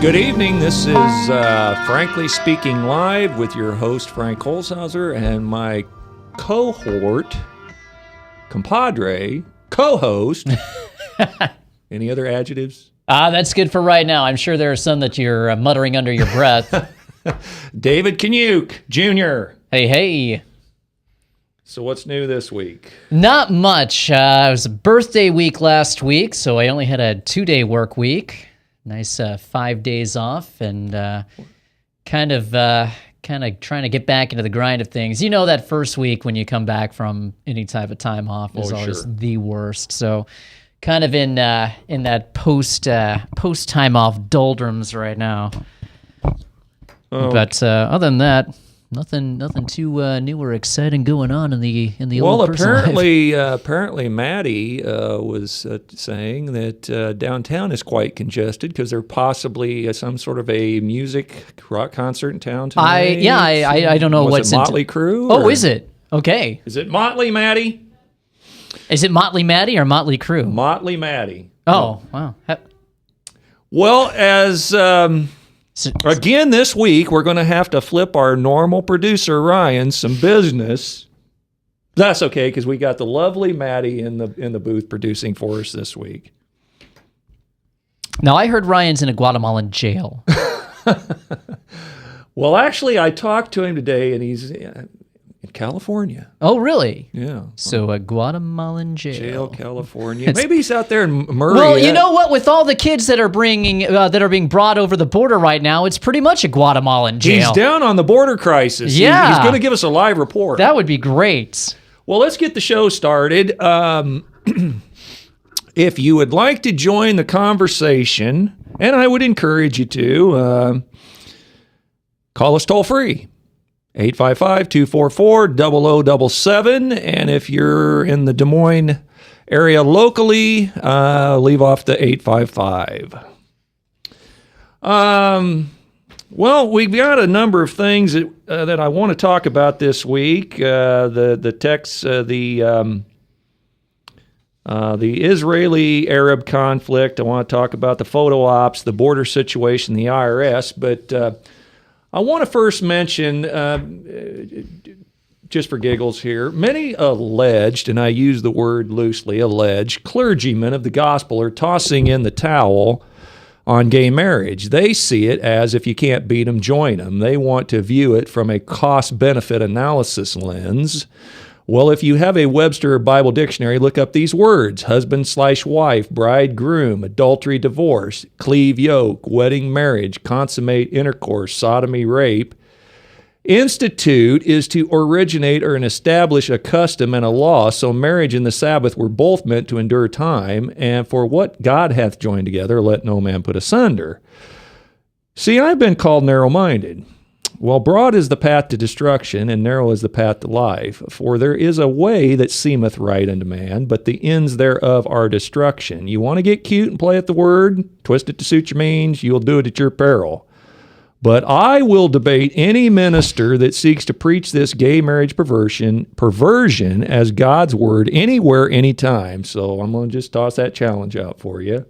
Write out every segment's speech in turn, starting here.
Good evening. This is Frankly Speaking Live with your host, Frank Holzhauser, and my cohort, compadre, co-host. Any other adjectives? That's good for right now. I'm sure there are some that you're muttering under your breath. David Kanyuk, Jr. Hey. So what's new this week? Not much. It was a birthday week last week, so I only had a 2-day work week. Nice 5 days off, and kind of trying to get back into the grind of things. You know, that first week when you come back from any type of time off is always the worst. So kind of in that post time off doldrums right now. But other than that, nothing too new or exciting going on in the old personal life. Apparently Maddie was saying that downtown is quite congested because there possibly some sort of a music rock concert in town tonight. I don't know what's it Motley Crue? Oh, is it? Okay. Is it Motley Maddie? Is it Motley Maddie or Motley Crue? Motley Maddie. Oh, wow. Well, as again this week, we're going to have to flip our normal producer Ryan some business. That's okay because we got the lovely Maddie in the booth producing for us this week. Now I heard Ryan's in a Guatemalan jail. Well, actually, I talked to him today, and he's in California. Oh, really? Yeah. So a Guatemalan jail. California. Maybe he's out there in Murray. Well, you know what? With all the kids that are being brought over the border right now, it's pretty much a Guatemalan jail. He's down on the border crisis. Yeah. He's going to give us a live report. That would be great. Well, let's get the show started. If you would like to join the conversation, and I would encourage you to, call us toll free. 855-244-0077. And if you're in the Des Moines area locally, leave off the 855. Well, we've got a number of things that I want to talk about this week. The Israeli-Arab conflict. I want to talk about the photo ops, the border situation, the IRS. But I want to first mention, just for giggles here, many alleged, and I use the word loosely, alleged, clergymen of the gospel are tossing in the towel on gay marriage. They see it as if you can't beat them, join them. They want to view it from a cost-benefit analysis lens. Well, if you have a Webster Bible Dictionary, look up these words: husband/wife, bride, groom, adultery, divorce, cleave yoke, wedding, marriage, consummate intercourse, sodomy, rape. Institute is to originate or establish a custom and a law, so marriage and the Sabbath were both meant to endure time, and for what God hath joined together, let no man put asunder. See, I've been called narrow-minded. Well, broad is the path to destruction, and narrow is the path to life. For there is a way that seemeth right unto man, but the ends thereof are destruction. You want to get cute and play at the word, twist it to suit your means, you'll do it at your peril. But I will debate any minister that seeks to preach this gay marriage perversion as God's word anywhere, anytime. So I'm going to just toss that challenge out for you.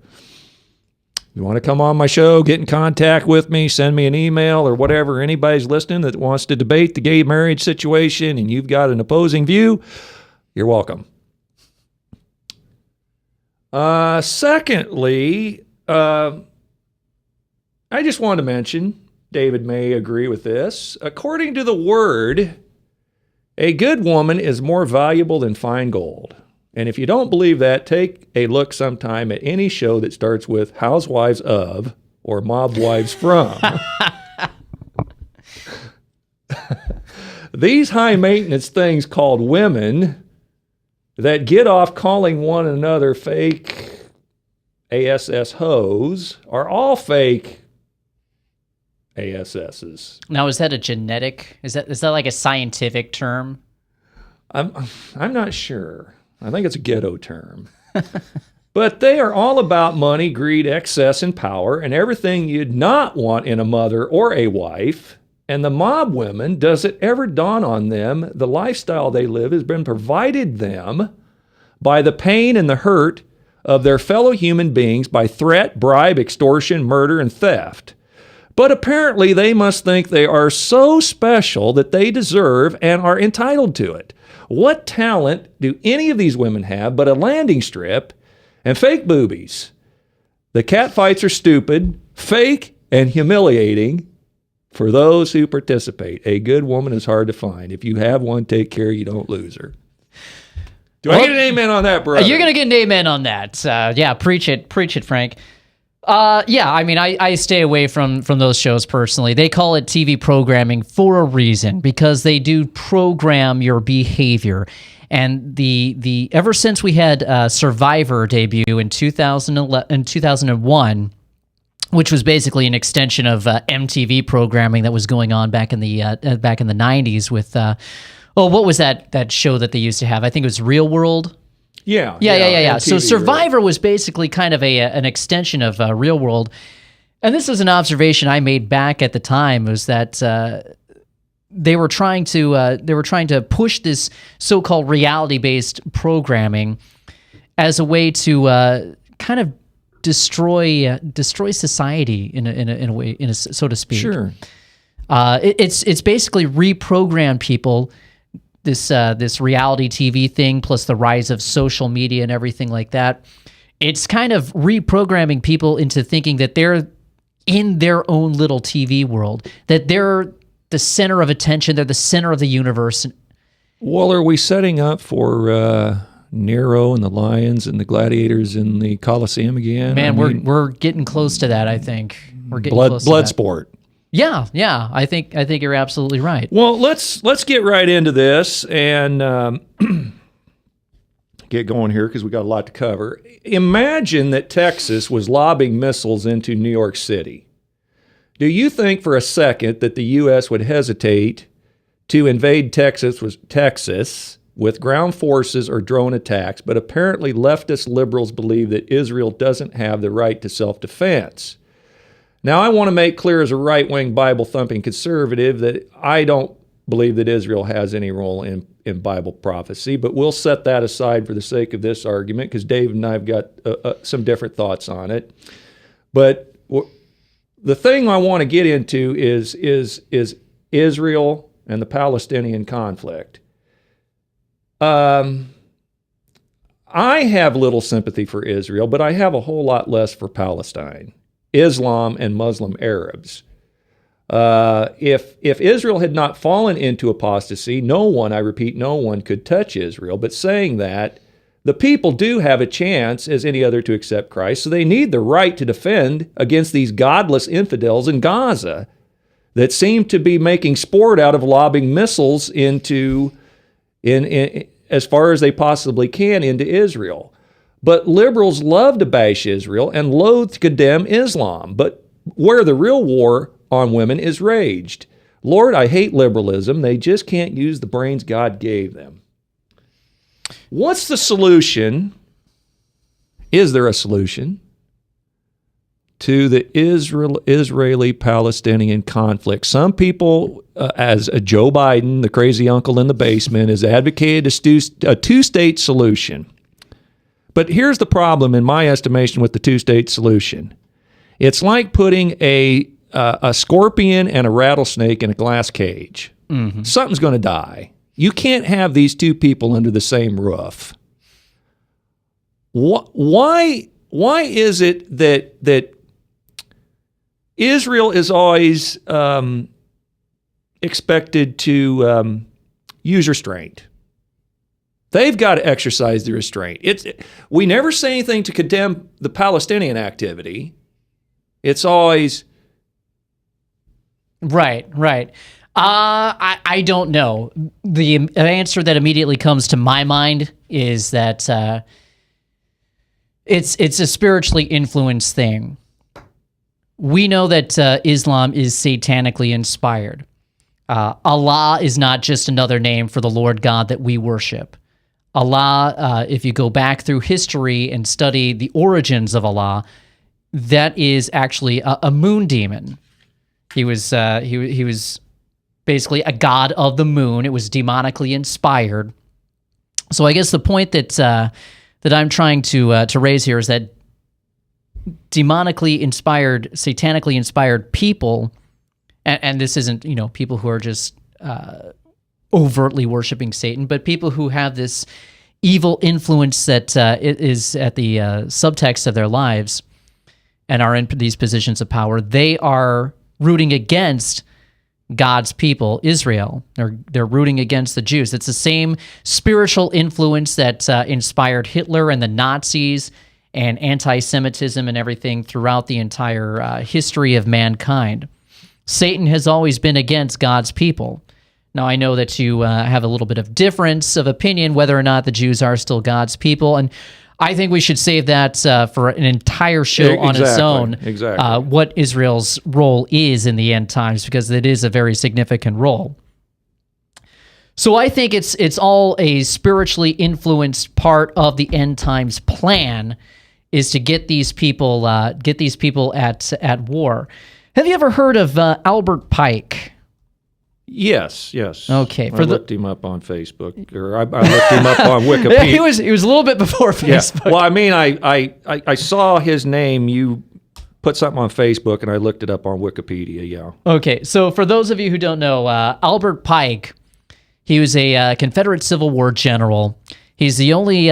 You want to come on my show, get in contact with me, send me an email or whatever. Anybody's listening that wants to debate the gay marriage situation and you've got an opposing view, you're welcome. Secondly, I just wanted to mention, David may agree with this, according to the word, a good woman is more valuable than fine gold. And if you don't believe that, take a look sometime at any show that starts with Housewives of or Mob Wives from. These high-maintenance things called women that get off calling one another fake ASS hoes are all fake ASSs. Now, is that a genetic? Is that like a scientific term? I'm not sure. I think it's a ghetto term. But they are all about money, greed, excess, and power, and everything you'd not want in a mother or a wife. And the mob women, does it ever dawn on them the lifestyle they live has been provided them by the pain and the hurt of their fellow human beings by threat, bribe, extortion, murder, and theft? But apparently they must think they are so special that they deserve and are entitled to it. What talent do any of these women have but a landing strip and fake boobies? The catfights are stupid, fake, and humiliating for those who participate. A good woman is hard to find. If you have one, take care you don't lose her. Do I get an amen on that, brother? You're going to get an amen on that. Yeah, preach it, Frank. Yeah, I mean, I stay away from those shows personally. They call it TV programming for a reason, because they do program your behavior. And the ever since we had Survivor debut in 2001, which was basically an extension of MTV programming that was going on back in the 90s with what was that show that they used to have? I think it was Real World. Yeah. So MTV, Survivor was basically kind of an extension of Real World. And this is an observation I made back at the time, was that they were trying to push this so-called reality-based programming as a way to kind of destroy society in a way, so to speak. Sure. It's basically reprogrammed people. This reality TV thing, plus the rise of social media and everything like that, it's kind of reprogramming people into thinking that they're in their own little TV world, that they're the center of attention, they're the center of the universe. Well, are we setting up for Nero and the lions and the gladiators in the Colosseum again? Man, we're getting close to that. I think we're getting close to blood that. sport. Yeah. I think you're absolutely right. Well, let's get right into this and get going here, because we got a lot to cover. Imagine that Texas was lobbing missiles into New York City. Do you think for a second that the U.S. would hesitate to invade Texas with ground forces or drone attacks? But apparently leftist liberals believe that Israel doesn't have the right to self-defense. Now, I want to make clear as a right-wing Bible-thumping conservative that I don't believe that Israel has any role in Bible prophecy, but we'll set that aside for the sake of this argument, because Dave and I have got some different thoughts on it. But the thing I want to get into is Israel and the Palestinian conflict. I have little sympathy for Israel, but I have a whole lot less for Palestine, Islam, and Muslim Arabs. If Israel had not fallen into apostasy, no one, I repeat, no one could touch Israel. But saying that, the people do have a chance as any other to accept Christ, so they need the right to defend against these godless infidels in Gaza that seem to be making sport out of lobbing missiles into, as far as they possibly can, into Israel. But liberals love to bash Israel and loathe to condemn Islam. But where the real war on women is raged. Lord, I hate liberalism. They just can't use the brains God gave them. What's the solution? Is there a solution to the Israeli-Palestinian conflict? Some people, as Joe Biden, the crazy uncle in the basement, has advocated a two-state solution. But here's the problem, in my estimation, with the two-state solution. It's like putting a scorpion and a rattlesnake in a glass cage. Mm-hmm. Something's going to die. You can't have these two people under the same roof. Why is it that Israel is always expected to use restraint? They've got to exercise the restraint. We never say anything to condemn the Palestinian activity. It's always... Right. I don't know. The answer that immediately comes to my mind is that it's a spiritually influenced thing. We know that Islam is satanically inspired. Allah is not just another name for the Lord God that we worship. Allah, if you go back through history and study the origins of Allah, that is actually a moon demon. He was basically a god of the moon. It was demonically inspired. So I guess the point that I'm trying to raise here is that demonically inspired, satanically inspired people, and this isn't, people who are just overtly worshiping Satan, but people who have this evil influence that is at the subtext of their lives and are in these positions of power, they are rooting against God's people, Israel. They're rooting against the Jews. It's the same spiritual influence that inspired Hitler and the Nazis and anti-Semitism and everything throughout the entire history of mankind. Satan has always been against God's people. Now, I know that you have a little bit of difference of opinion whether or not the Jews are still God's people, and I think we should save that for an entire show on its own. Exactly. What Israel's role is in the end times, because it is a very significant role. So I think it's all a spiritually influenced part of the end times plan, is to get these people at war. Have you ever heard of Albert Pike? Yes. Okay. I looked him up on Facebook, or I looked him up on Wikipedia. he was a little bit before Facebook. Yeah. Well, I mean, I saw his name. You put something on Facebook, and I looked it up on Wikipedia. Yeah. Okay. So for those of you who don't know, Albert Pike, he was a Confederate Civil War general. He's the only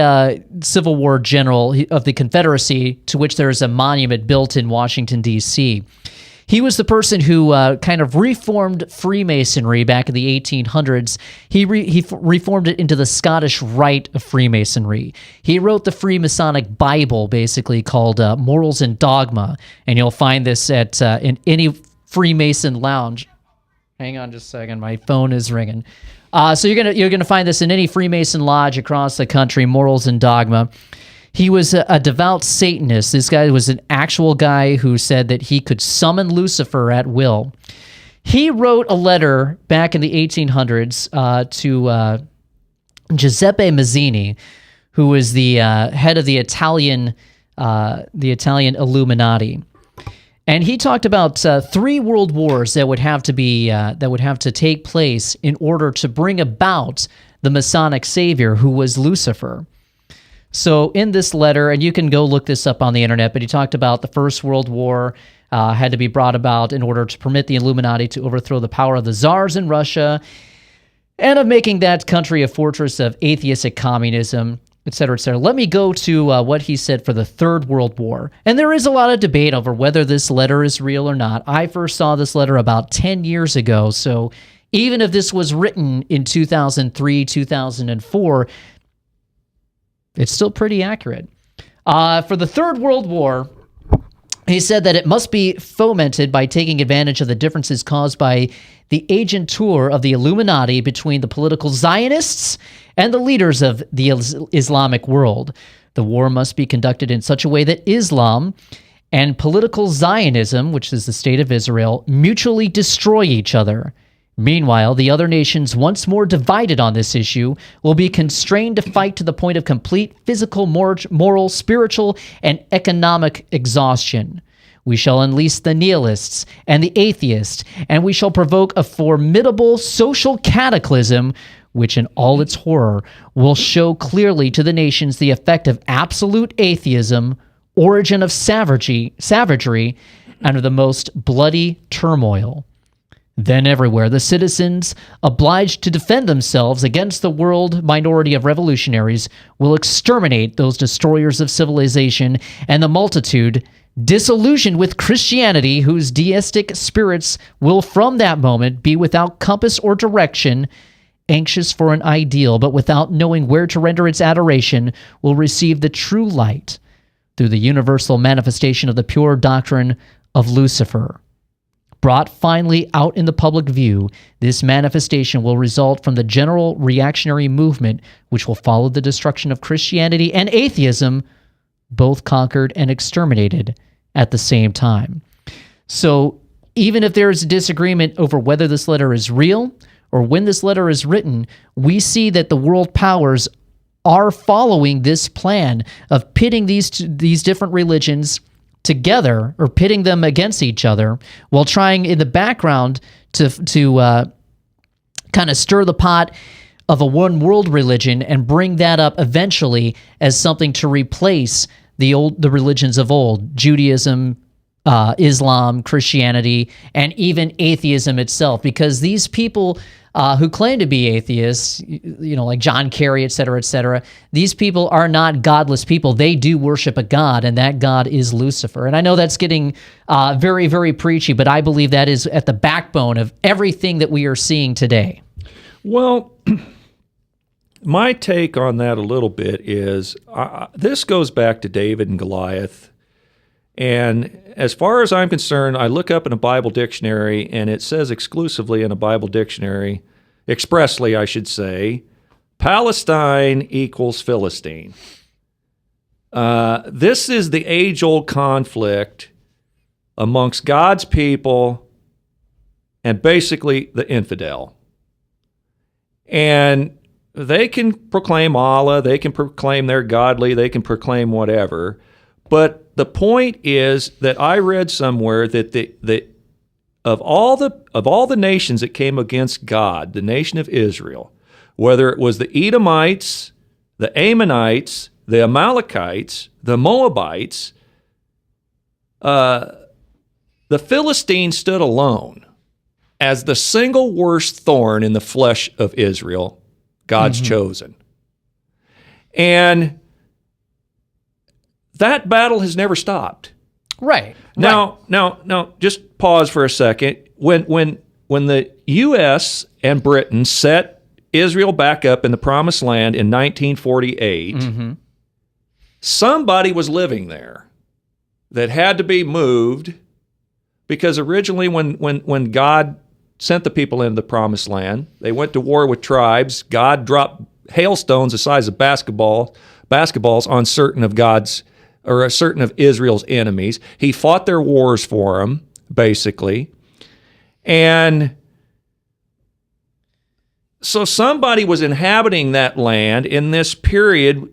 Civil War general of the Confederacy to which there is a monument built in Washington, D.C. He was the person who kind of reformed Freemasonry back in the 1800s. He reformed it into the Scottish Rite of Freemasonry. He wrote the Freemasonic Bible, basically, called Morals and Dogma, and you'll find this at in any Freemason lounge. Hang on just a second, my phone is ringing. So you're gonna find this in any Freemason lodge across the country, Morals and Dogma. He was a devout Satanist. This guy was an actual guy who said that he could summon Lucifer at will. He wrote a letter back in the 1800s to Giuseppe Mazzini, who was the head of the Italian Illuminati. And he talked about 3 world wars that would have to take place in order to bring about the Masonic savior, who was Lucifer. So in this letter, and you can go look this up on the internet, but he talked about the First World War had to be brought about in order to permit the Illuminati to overthrow the power of the czars in Russia and of making that country a fortress of atheistic communism, etc., etc. Let me go to what he said for the Third World War. And there is a lot of debate over whether this letter is real or not. I first saw this letter about 10 years ago, so even if this was written in 2003, 2004, it's still pretty accurate. For the Third World War, he said that it must be fomented by taking advantage of the differences caused by the agentur of the Illuminati between the political Zionists and the leaders of the Islamic world. The war must be conducted in such a way that Islam and political Zionism, which is the state of Israel, mutually destroy each other. Meanwhile, the other nations, once more divided on this issue, will be constrained to fight to the point of complete physical, moral, spiritual, and economic exhaustion. We shall unleash the nihilists and the atheists, and we shall provoke a formidable social cataclysm which in all its horror will show clearly to the nations the effect of absolute atheism, origin of savagery, and of the most bloody turmoil. Then everywhere, the citizens, obliged to defend themselves against the world minority of revolutionaries, will exterminate those destroyers of civilization, and the multitude, disillusioned with Christianity, whose deistic spirits will from that moment be without compass or direction, anxious for an ideal, but without knowing where to render its adoration, will receive the true light through the universal manifestation of the pure doctrine of Lucifer. Brought finally out in the public view, this manifestation will result from the general reactionary movement which will follow the destruction of Christianity and atheism, both conquered and exterminated at the same time. So even if there is a disagreement over whether this letter is real or when this letter is written, we see that the world powers are following this plan of pitting these different religions together, or pitting them against each other, while trying in the background to kind of stir the pot of a one world religion and bring that up eventually as something to replace the religions of old, Judaism, Islam, Christianity, and even atheism itself, because these people who claim to be atheists, like John Kerry, et cetera, these people are not godless people. They do worship a God, and that God is Lucifer. And I know that's getting very, very preachy, but I believe that is at the backbone of everything that we are seeing today. Well, my take on that a little bit is this goes back to David and Goliath. And as far as I'm concerned, I look up in a Bible dictionary, and it says exclusively in a Bible dictionary, expressly, I should say, Palestine equals Philistine. This is the age-old conflict amongst God's people and basically the infidel. And they can proclaim Allah, they can proclaim they're godly, they can proclaim whatever. But the point is that I read somewhere that of all the nations that came against God, the nation of Israel, whether it was the Edomites, the Ammonites, the Amalekites, the Moabites, the Philistines stood alone as the single worst thorn in the flesh of Israel, God's chosen. And that battle has never stopped. Right. Now, just pause for a second. When the U.S. and Britain set Israel back up in the Promised Land in 1948, somebody was living there that had to be moved, because originally when God sent the people into the Promised Land, they went to war with tribes. God dropped hailstones the size of basketballs on certain of Israel's enemies. He fought their wars for them, basically. And so somebody was inhabiting that land in this period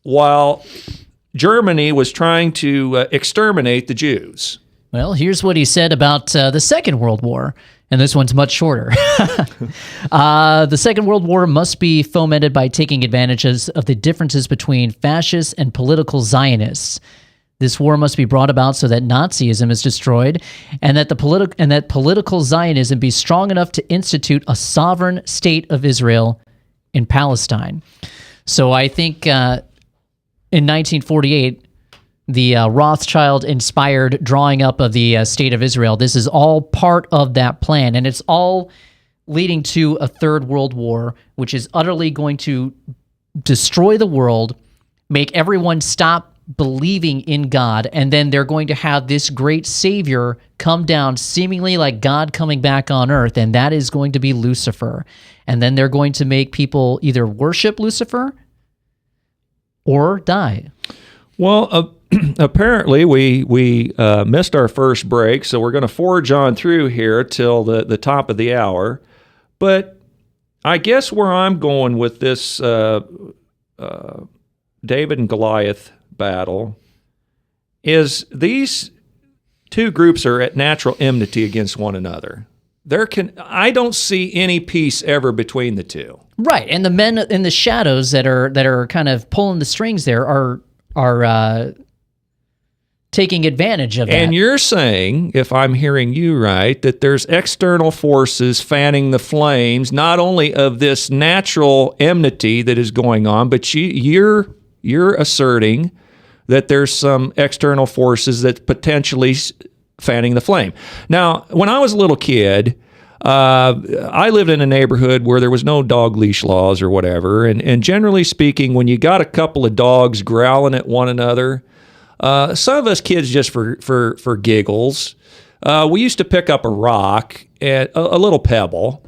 while Germany was trying to exterminate the Jews. Well, here's what he said about the Second World War, and this one's much shorter. The Second World War must be fomented by taking advantages of the differences between fascists and political Zionists. This war must be brought about so that Nazism is destroyed, and that political Zionism be strong enough to institute a sovereign state of Israel in Palestine. So I think in 1948, the Rothschild-inspired drawing up of the State of Israel, this is all part of that plan, and it's all leading to a third world war, which is utterly going to destroy the world, make everyone stop believing in God, and then they're going to have this great Savior come down, seemingly like God coming back on earth, and that is going to be Lucifer. And then they're going to make people either worship Lucifer or die. Well, apparently we missed our first break, so we're going to forge on through here till the top of the hour. But I guess where I'm going with this David and Goliath battle is these two groups are at natural enmity against one another. I don't see any peace ever between the two. Right, and the men in the shadows that are kind of pulling the strings there are taking advantage of that. And you're saying, if I'm hearing you right, that there's external forces fanning the flames, not only of this natural enmity that is going on, but you're asserting that there's some external forces that potentially fanning the flame. Now, when I was a little kid, I lived in a neighborhood where there was no dog leash laws or whatever, and generally speaking, when you got a couple of dogs growling at one another, some of us kids, just for giggles, we used to pick up a rock, and a little pebble.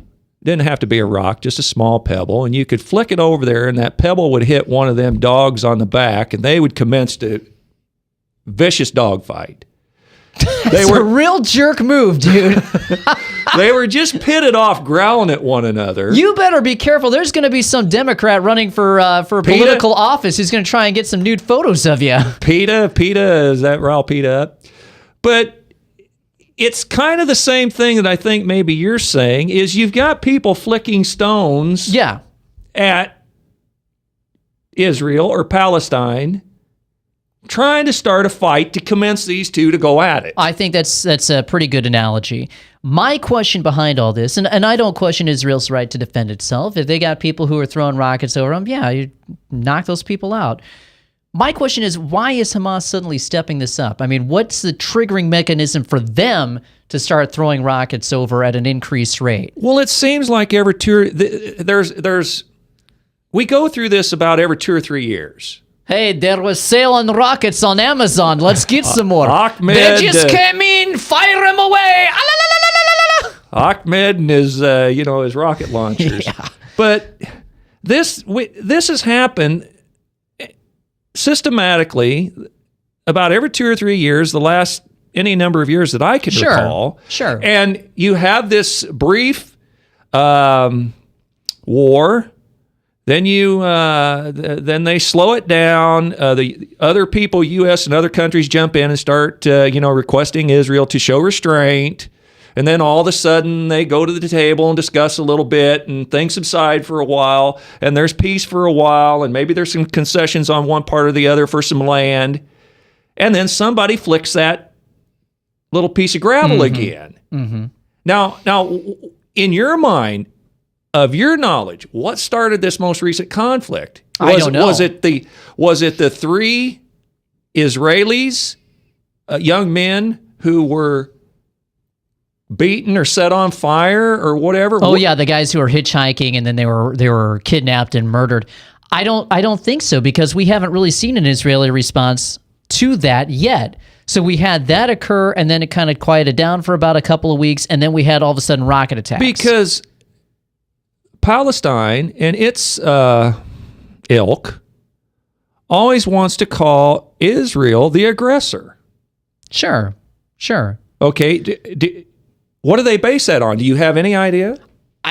Didn't have to be a rock, just a small pebble, and you could flick it over there, and that pebble would hit one of them dogs on the back, and they would commence to vicious dog fight. It's a real jerk move, dude. They were just pitted off, growling at one another. You better be careful. There's going to be some Democrat running for political office who's going to try and get some nude photos of you. PETA, is that Raul PETA? But it's kind of the same thing that I think maybe you're saying, is you've got people flicking stones at Israel or Palestine, trying to start a fight to commence these two to go at it. I think that's a pretty good analogy. My question behind all this, and I don't question Israel's right to defend itself. If they got people who are throwing rockets over them, yeah, you knock those people out. My question is, why is Hamas suddenly stepping this up? I mean, what's the triggering mechanism for them to start throwing rockets over at an increased rate? Well, it seems like every we go through this about every 2 or 3 years. Hey, there was sale on rockets on Amazon. Let's get some more. Ahmed, they just came in, fire them away. Ahmed and his rocket launchers. Yeah. But this has happened systematically about every 2 or 3 years, the last any number of years that I can recall. Sure. And you have this brief war. Then then they slow it down. The other people, U.S. and other countries, jump in and start, requesting Israel to show restraint. And then all of a sudden, they go to the table and discuss a little bit, and things subside for a while, and there's peace for a while, and maybe there's some concessions on one part or the other for some land. And then somebody flicks that little piece of gravel again. Mm-hmm. Now, in your mind, of your knowledge, what started this most recent conflict? I don't know. Was it the 3 Israelis, young men who were beaten or set on fire or whatever? Oh yeah, the guys who were hitchhiking and then they were kidnapped and murdered. I don't think so, because we haven't really seen an Israeli response to that yet. So we had that occur, and then it kind of quieted down for about a couple of weeks, and then we had all of a sudden rocket attacks. Because Palestine and its ilk always wants to call Israel the aggressor. Sure. Okay, what do they base that on? Do you have any idea?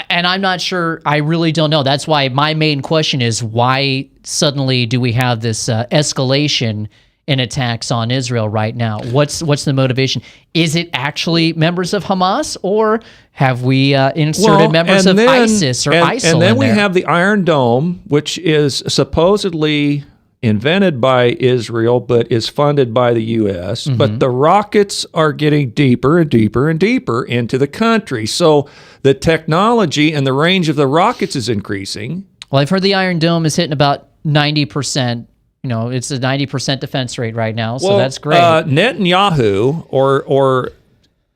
And I'm not sure. I really don't know. That's why my main question is, why suddenly do we have this escalation in attacks on Israel right now? What's the motivation? Is it actually members of Hamas, or have we inserted members of ISIS or ISIL And then in we there? have the Iron Dome, which is supposedly invented by Israel, but is funded by the U.S. Mm-hmm. But the rockets are getting deeper and deeper and deeper into the country. So the technology and the range of the rockets is increasing. Well, I've heard the Iron Dome is hitting about 90%. It's a 90% defense rate right now, so that's great. Netanyahu, or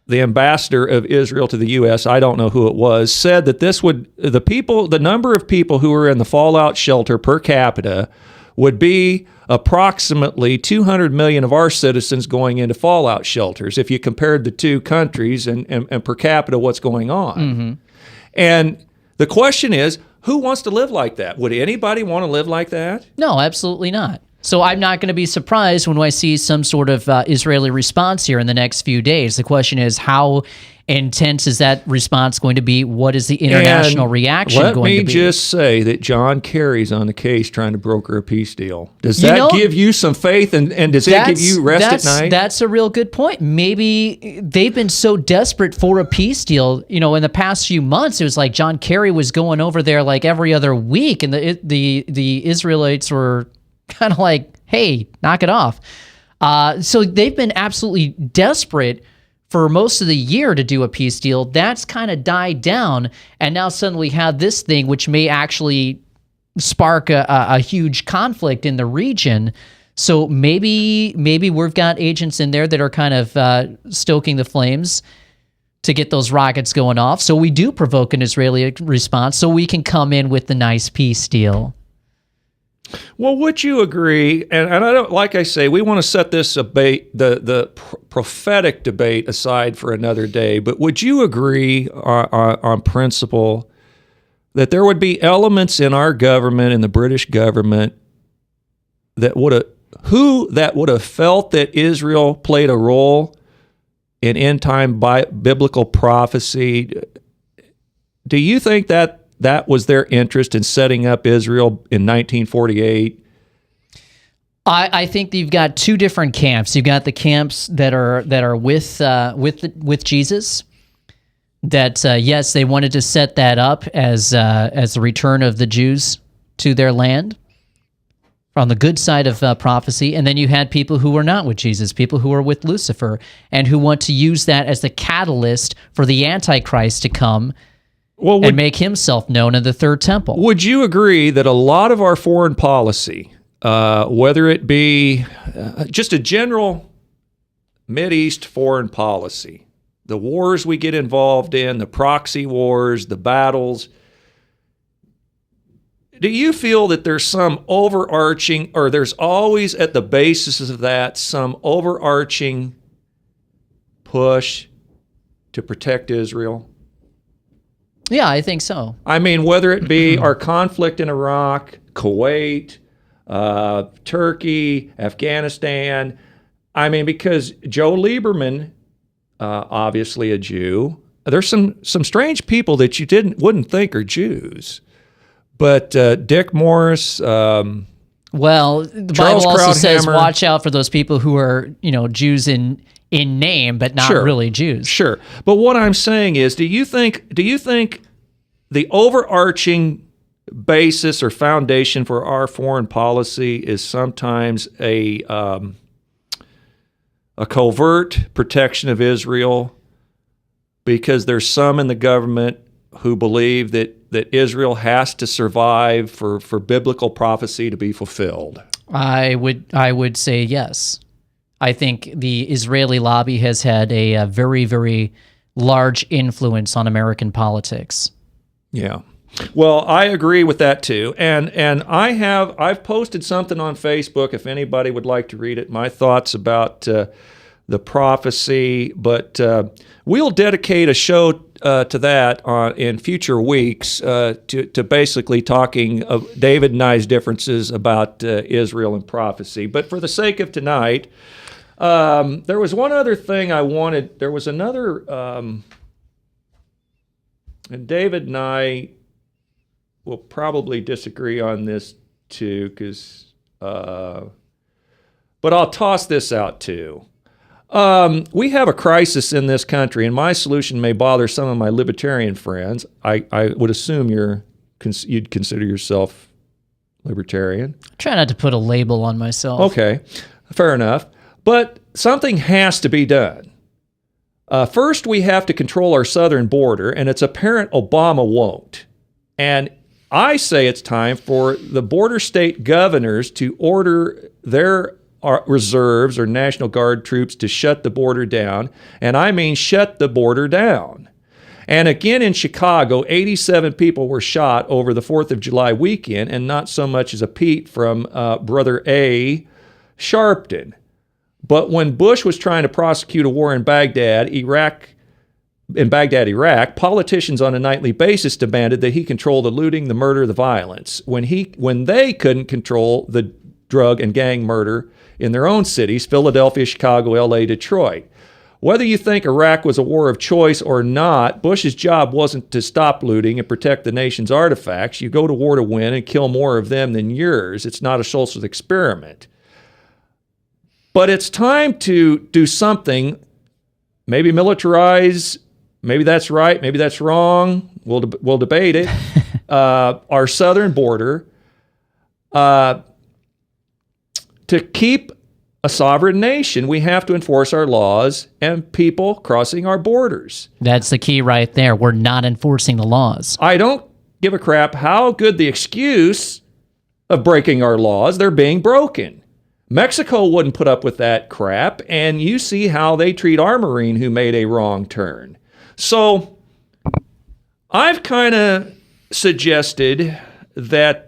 the ambassador of Israel to the U.S., I don't know who it was, said that the number of people who are in the fallout shelter per capita would be approximately 200 million of our citizens going into fallout shelters if you compared the two countries and per capita what's going on. Mm-hmm. And the question is, who wants to live like that? Would anybody want to live like that? No, absolutely not. So I'm not going to be surprised when I see some sort of Israeli response here in the next few days. The question is, how intense is that response going to be? What is the international reaction going to be? Let me just say that John Kerry's on the case trying to broker a peace deal. Does that give you some faith, and does it give you rest at night? That's a real good point. Maybe they've been so desperate for a peace deal. In the past few months, it was like John Kerry was going over there like every other week, and the Israelites were kind of like, hey, knock it off. So they've been absolutely desperate for most of the year to do a peace deal. That's kind of died down, and now suddenly have this thing which may actually spark a huge conflict in the region. So maybe we've got agents in there that are kind of stoking the flames to get those rockets going off. So we do provoke an Israeli response, so we can come in with the nice peace deal. Well, would you agree? And I don't, like I say, we want to set this debate, the prophetic debate, aside for another day. But would you agree on principle that there would be elements in our government, in the British government, that would have felt that Israel played a role in end time biblical prophecy? Do you think that was their interest in setting up Israel in 1948? I think you've got two different camps. You've got the camps that are with Jesus. That yes, they wanted to set that up as the return of the Jews to their land on the good side of prophecy, and then you had people who were not with Jesus, people who were with Lucifer, and who want to use that as the catalyst for the Antichrist to come and make himself known in the third temple. Would you agree that a lot of our foreign policy, whether it be just a general Mideast foreign policy, the wars we get involved in, the proxy wars, the battles, do you feel that there's some overarching, or there's always at the basis of that some overarching push to protect Israel? Yeah, I think so. I mean, whether it be our conflict in Iraq, Kuwait, Turkey, Afghanistan, I mean, because Joe Lieberman, obviously a Jew, there's some strange people that you wouldn't think are Jews. But Dick Morris, well, the Charles Bible also says, Krauthammer. watch out for those people who are, Jews in name, but not really Jews. Sure. But what I'm saying is, do you think the overarching basis or foundation for our foreign policy is sometimes a covert protection of Israel because there's some in the government who believe that Israel has to survive for biblical prophecy to be fulfilled? I would say yes. I think the Israeli lobby has had a very, very large influence on American politics. Yeah. Well, I agree with that too. And I've posted something on Facebook if anybody would like to read it, my thoughts about the prophecy, but we'll dedicate a show to that in future weeks to basically talking of David and I's differences about Israel and prophecy. But for the sake of tonight, there was one other thing I wanted. There was another, and David and I will probably disagree on this too, but I'll toss this out too. We have a crisis in this country, and my solution may bother some of my libertarian friends. I would assume you'd consider yourself libertarian. Try not to put a label on myself. Okay, fair enough. But something has to be done. First, we have to control our southern border, and it's apparent Obama won't. And I say it's time for the border state governors to order their reserves or National Guard troops to shut the border down, and I mean shut the border down. And again in Chicago, 87 people were shot over the 4th of July weekend, and not so much as a peep from Brother A. Sharpton. But when Bush was trying to prosecute a war in Baghdad, Iraq, politicians on a nightly basis demanded that he control the looting, the murder, the violence. When they couldn't control the drug and gang murder in their own cities, Philadelphia, Chicago, LA, Detroit. Whether you think Iraq was a war of choice or not, Bush's job wasn't to stop looting and protect the nation's artifacts. You go to war to win and kill more of them than yours. It's not a social experiment. But it's time to do something, maybe militarize, maybe that's right, maybe that's wrong, we'll debate it, our southern border, to keep a sovereign nation, we have to enforce our laws and people crossing our borders. That's the key right there. We're not enforcing the laws. I don't give a crap how good the excuse of breaking our laws, they're being broken. Mexico wouldn't put up with that crap, and you see how they treat our Marine who made a wrong turn. So I've kind of suggested that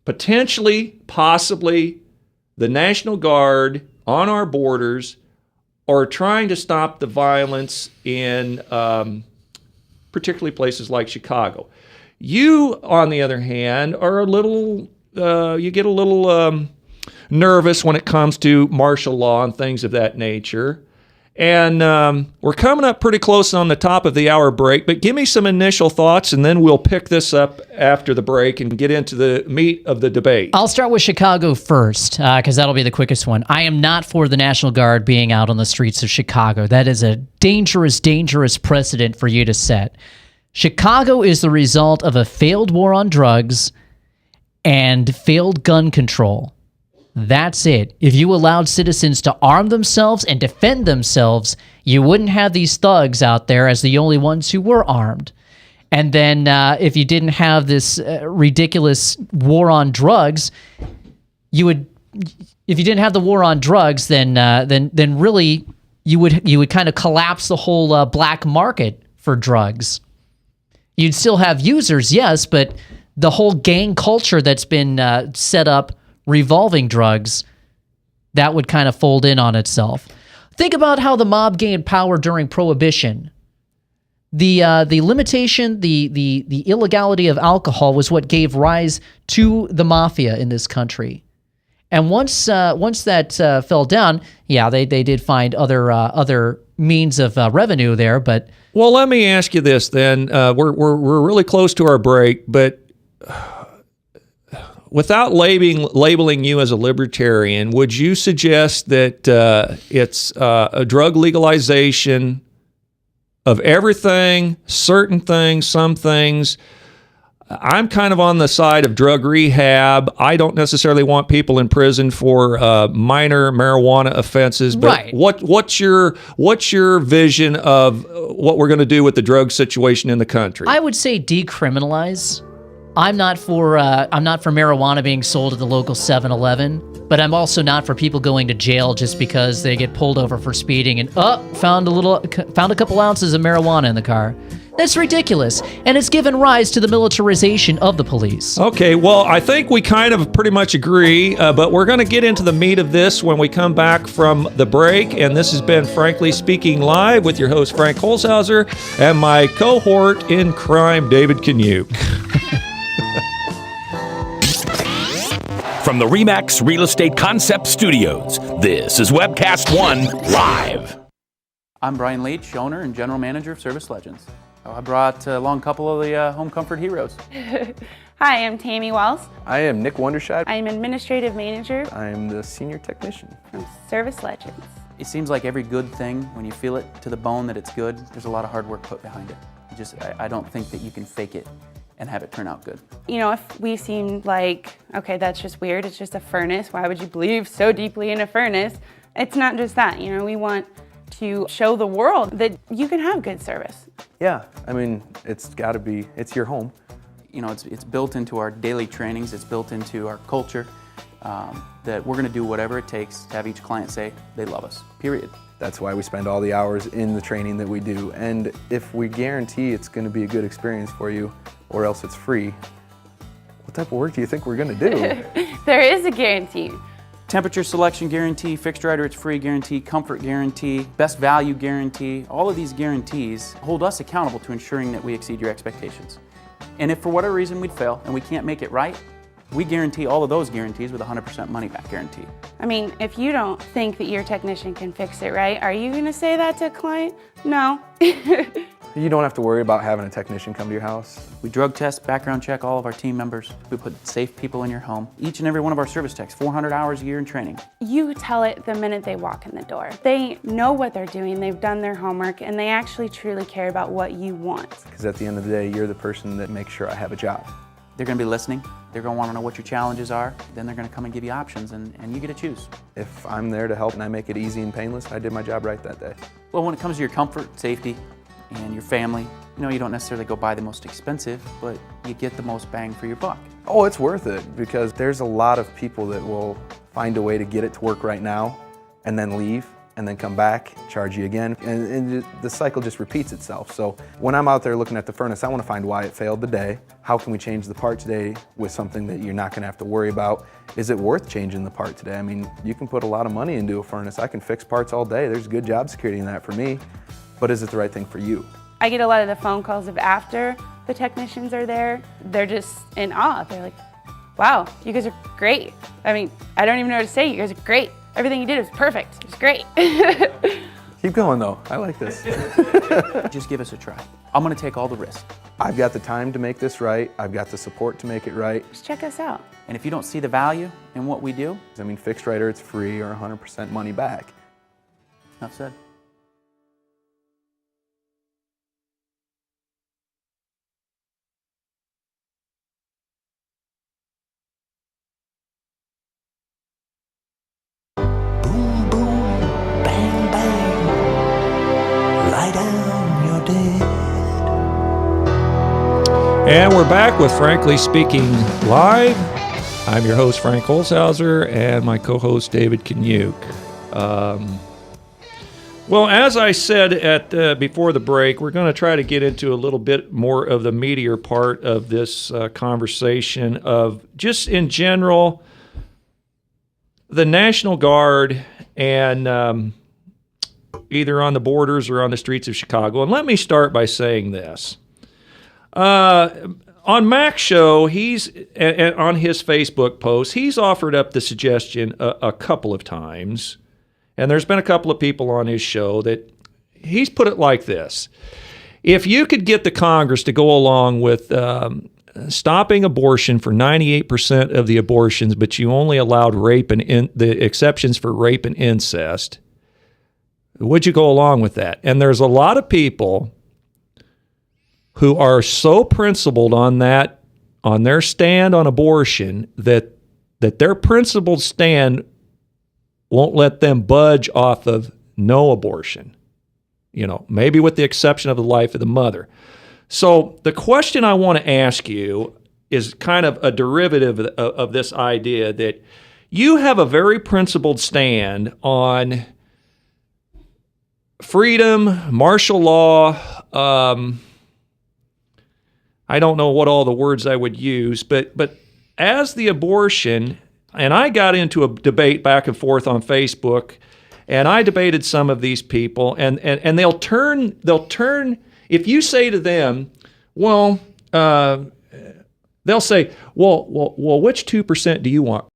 potentially, possibly, the National Guard on our borders are trying to stop the violence in particularly places like Chicago. You, on the other hand, are you get a little nervous when it comes to martial law and things of that nature. And we're coming up pretty close on the top of the hour break, but give me some initial thoughts, and then we'll pick this up after the break and get into the meat of the debate. I'll start with Chicago first, because that'll be the quickest one. I am not for the National Guard being out on the streets of Chicago. That is a dangerous, dangerous precedent for you to set. Chicago is the result of a failed war on drugs and failed gun control. That's it. If you allowed citizens to arm themselves and defend themselves, you wouldn't have these thugs out there as the only ones who were armed. And then if you didn't have this ridiculous war on drugs, you would. If you didn't have the war on drugs, then really you would kind of collapse the whole black market for drugs. You'd still have users, yes, but the whole gang culture that's been set up revolving drugs, that would kind of fold in on itself. Think about how the mob gained power during Prohibition. The limitation, the illegality of alcohol was what gave rise to the mafia in this country. And once that fell down, yeah, they did find other means of revenue there. But well, let me ask you this then. We're really close to our break, but without labeling you as a libertarian, would you suggest that it's a drug legalization of everything, certain things, some things? I'm kind of on the side of drug rehab. I don't necessarily want people in prison for minor marijuana offenses. But right. What's your vision of what we're going to do with the drug situation in the country? I would say decriminalize. I'm not for marijuana being sold at the local 7-Eleven, but I'm also not for people going to jail just because they get pulled over for speeding and found a couple ounces of marijuana in the car. That's ridiculous, and it's given rise to the militarization of the police. Okay, well, I think we kind of pretty much agree, but we're going to get into the meat of this when we come back from the break, and this has been Frankly Speaking Live with your host, Frank Holzhauser, and my cohort in crime, David Kanyuk. From the RE/MAX Real Estate Concept Studios, this is Webcast One Live. I'm Brian Leach, owner and general manager of Service Legends. I brought along a couple of the home comfort heroes. Hi, I'm Tammy Wells. I am Nick Wondershide. I'm administrative manager I am the senior technician from Service Legends. It seems like every good thing, when you feel it to the bone that it's good, there's a lot of hard work put behind it. I don't think that you can fake it and have it turn out good. You know, if we seem like, okay, that's just weird, it's just a furnace, why would you believe so deeply in a furnace? It's not just that, you know, we want to show the world that you can have good service. Yeah, I mean, it's your home. You know, it's built into our daily trainings, it's built into our culture, that we're gonna do whatever it takes to have each client say they love us, period. That's why we spend all the hours in the training that we do. And if we guarantee it's gonna be a good experience for you, or else it's free, what type of work do you think we're gonna do? There is a guarantee. Temperature selection guarantee, fixed right or it's free guarantee, comfort guarantee, best value guarantee. All of these guarantees hold us accountable to ensuring that we exceed your expectations. And if for whatever reason we'd fail and we can't make it right, we guarantee all of those guarantees with a 100% money back guarantee. I mean, if you don't think that your technician can fix it right, are you gonna say that to a client? No. You don't have to worry about having a technician come to your house. We drug test, background check all of our team members. We put safe people in your home. Each and every one of our service techs, 400 hours a year in training. You tell it the minute they walk in the door. They know what they're doing, they've done their homework, and they actually truly care about what you want. Because at the end of the day, you're the person that makes sure I have a job. They're gonna be listening. They're gonna wanna know what your challenges are. Then they're gonna come and give you options, and you get to choose. If I'm there to help and I make it easy and painless, I did my job right that day. Well, when it comes to your comfort, safety, and your family, you know, you don't necessarily go buy the most expensive, but you get the most bang for your buck. Oh, it's worth it, because there's a lot of people that will find a way to get it to work right now and then leave and then come back, charge you again, and the cycle just repeats itself. So when I'm out there looking at the furnace, I want to find why it failed today. How can we change the part today with something that you're not going to have to worry about? Is it worth changing the part today? I mean, you can put a lot of money into a furnace. I can fix parts all day. There's good job security in that for me, but is it the right thing for you? I get a lot of the phone calls of after the technicians are there. They're just in awe. They're like, wow, you guys are great. I mean, I don't even know what to say. You guys are great. Everything you did was perfect. It was great. Keep going though, I like this. Just give us a try. I'm gonna take all the risk. I've got the time to make this right. I've got the support to make it right. Just check us out. And if you don't see the value in what we do, I mean, fixed right or it's free or 100% money back. enough said. And we're back with Frankly Speaking Live. I'm your host, Frank Holzhauser, and my co-host, David Kanyuk. Well, as I said before the break, we're going to try to get into a little bit more of the meatier part of this conversation of just in general, the National Guard and either on the borders or on the streets of Chicago. And let me start by saying this. On Mac's show, he's on his Facebook post, he's offered up the suggestion a couple of times, and there's been a couple of people on his show that he's put it like this. If you could get the Congress to go along with stopping abortion for 98% of the abortions, but you only allowed rape and the exceptions for rape and incest, would you go along with that? And there's a lot of people who are so principled on that, on their stand on abortion, that their principled stand won't let them budge off of no abortion. You know, maybe with the exception of the life of the mother. So the question I want to ask you is kind of a derivative of this idea that you have a very principled stand on freedom, martial law, I don't know what all the words I would use, but as the abortion, and I got into a debate back and forth on Facebook, and I debated some of these people, and they'll turn, if you say to them, well, they'll say, well, which 2% do you want?